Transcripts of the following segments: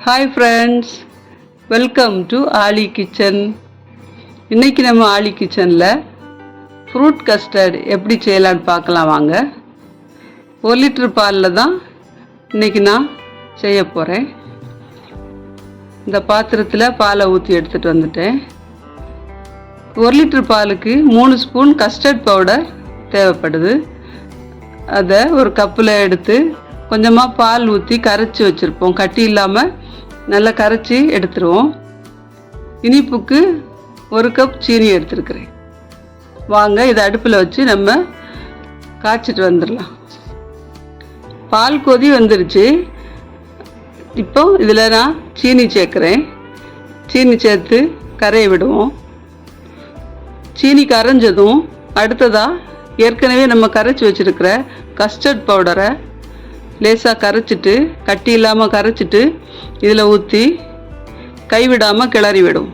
Hi friends, welcome to ஆலி kitchen. இன்றைக்கி நம்ம ஆலி கிச்சனில் ஃப்ரூட் கஸ்டர்ட் எப்படி செய்யலான்னு பார்க்கலாம் வாங்க. 1 லிட்டர் பாலில் தான் இன்றைக்கி நான் செய்ய போகிறேன். இந்த பாத்திரத்தில் பாலை ஊற்றி எடுத்துகிட்டு வந்துட்டேன். 1 லிட்டர் பாலுக்கு 3 ஸ்பூன் கஸ்டர்ட் பவுடர் தேவைப்படுது. அதை ஒரு கப்பில் எடுத்து கொஞ்சமாக பால் ஊற்றி கரைச்சி வச்சுருப்போம். கட்டி இல்லாமல் நல்லா கரைச்சி எடுத்துருவோம். இனிப்புக்கு 1 கப் சீனி எடுத்துருக்கிறேன். வாங்க இதை அடுப்பில் வச்சு நம்ம காய்ச்சிட்டு வந்துடலாம். பால் கொதி வந்துருச்சு. இப்போ இதில் நான் சீனி சேர்க்குறேன். சீனி சேர்த்து கரைய விடுவோம். சீனி கரைஞ்சதும் அடுத்ததாக ஏற்கனவே நம்ம கரைச்சி வச்சுருக்கிற கஸ்டர்ட் பவுடரை லேசாக கரைச்சிட்டு கட்டி இல்லாமல் கரைச்சிட்டு இதில் ஊற்றி கைவிடாமல் கிளறி விடும்.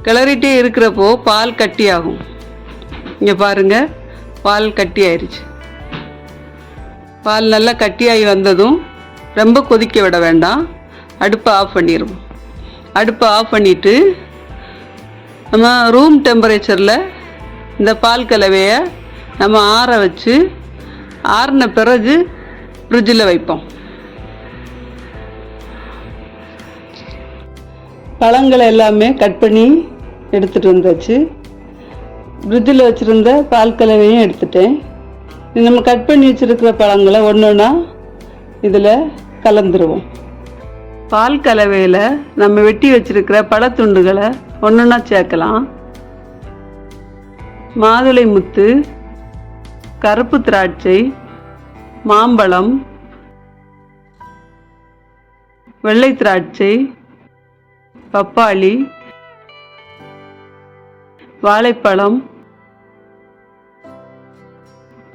கிளறிட்டே இருக்கிறப்போ பால் கட்டி ஆகும். இங்கே பாருங்கள், பால் கட்டி ஆயிடுச்சு. பால் நல்லா கட்டியாகி வந்ததும் ரொம்ப கொதிக்க விட வேண்டாம். அடுப்பை ஆஃப் பண்ணிடுவோம். அடுப்பை ஆஃப் பண்ணிவிட்டு நம்ம ரூம் டெம்பரேச்சரில் இந்த பால் கலவையை நம்ம ஆற வச்சு ஆறின பிறகு ஃப்ரிட்ஜில் வைப்போம். பழங்களை எல்லாமே கட் பண்ணி எடுத்துகிட்டு வந்தாச்சு. ஃப்ரிட்ஜில் வச்சுருந்த பால் கலவையும் எடுத்துட்டேன். நம்ம கட் பண்ணி வச்சுருக்கிற பழங்களை ஒன்று ஒன்றா இதில் கலந்துருவோம். பால் கலவையில் நம்ம வெட்டி வச்சுருக்கிற பழத்துண்டுகளை ஒன்று ஒன்றா சேர்க்கலாம். மாதுளை முத்து, கருப்பு திராட்சை, மாம்பழம், வெள்ளை திராட்சை, பப்பாளி, வாழைப்பழம்,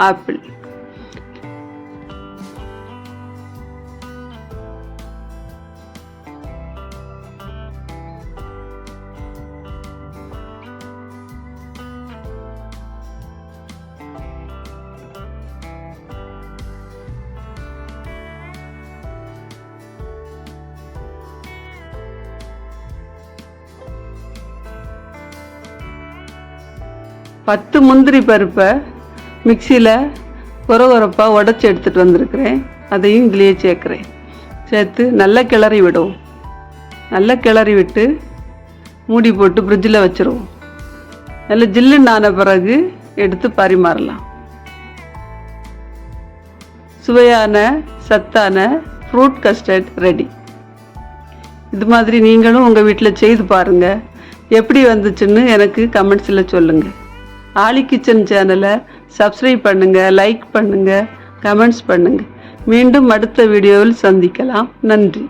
ஆப்பிள். பத்து முந்திரி பருப்பை மிக்சியில் கொரகொரப்பாக உடச்சி எடுத்துகிட்டு வந்திருக்கிறேன். அதையும் இதுலேயே சேர்க்குறேன். சேர்த்து நல்லா கிளறி விடுவோம். நல்லா கிளறி விட்டு மூடி போட்டு ஃப்ரிட்ஜில் வச்சுருவோம். நல்லா ஜில்லுன்னு ஆன பிறகு எடுத்து பரிமாறலாம். சுவையான சத்தான ஃப்ரூட் கஸ்டர்ட் ரெடி. இது மாதிரி நீங்களும் உங்கள் வீட்டில் செய்து பாருங்கள். எப்படி வந்துச்சுன்னு எனக்கு கமெண்ட்ஸில் சொல்லுங்கள். ஆலி கிச்சன் சேனலை சப்ஸ்கிரைப் பண்ணுங்கள், லைக் பண்ணுங்கள், கமெண்ட்ஸ் பண்ணுங்கள். மீண்டும் அடுத்த வீடியோவில் சந்திக்கலாம். நன்றி.